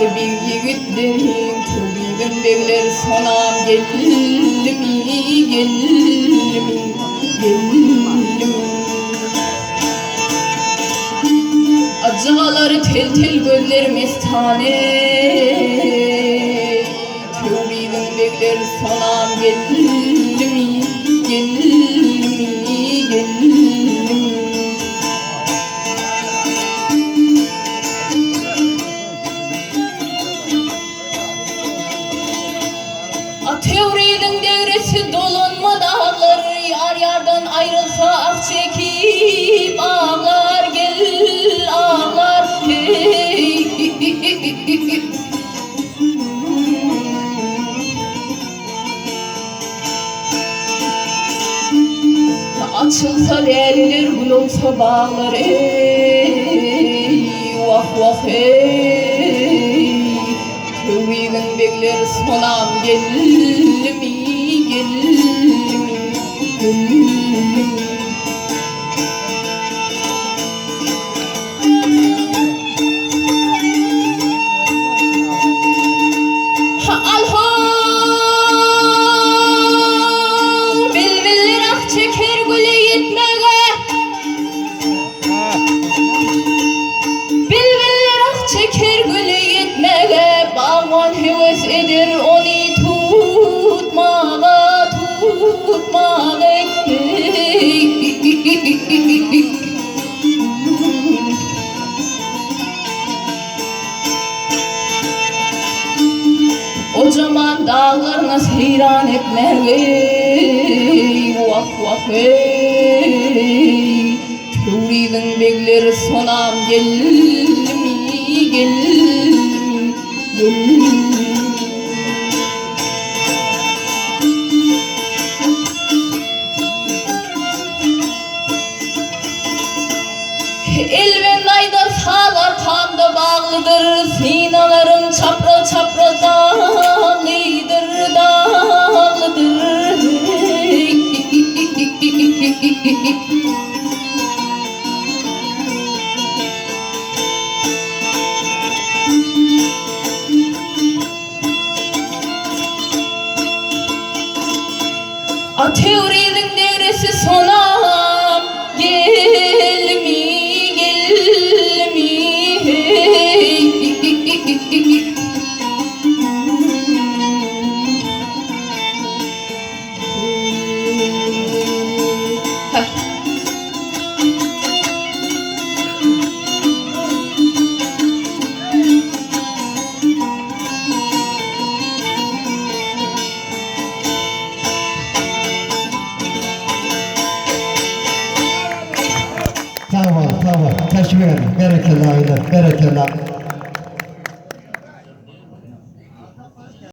bir yigitlerin tövbeden bekler sonam geldi mi, geldi mi, geldi mi? Acımaları tel tel gözler mestane, tövbeden bekler sonam geldi mi, geldi mi, geldi mi? Teorinin devresi dolanma dağları, yar yardan ayrılsa ah çekip ağlar, gel ağlar hey. Açılsa leyliler, gül olsa bağlar ey, vah vah hey. Tövbeden bekler sonam geldi mi, geldi mi, geldi mi? Alho bilbiller ah çeker güle yetmege, bilbiller ah çeker güle yetmege, bağman heves eder onu tutmağa, tutmağa o zaman dağlarına seyran etmeyi, vah vah ey. Tövbeden bekler sonam geldi mi, geldi mi, geldi mi? Elven ayda sağlar kandı bağlıdır, sinalarım çapra çapra dağlıdır, dağlıdır. Teorinin devresi sonam gelmi, gelmi hey. Tamam, tamam. Teşekkür ederim. Berekeler, berekeler.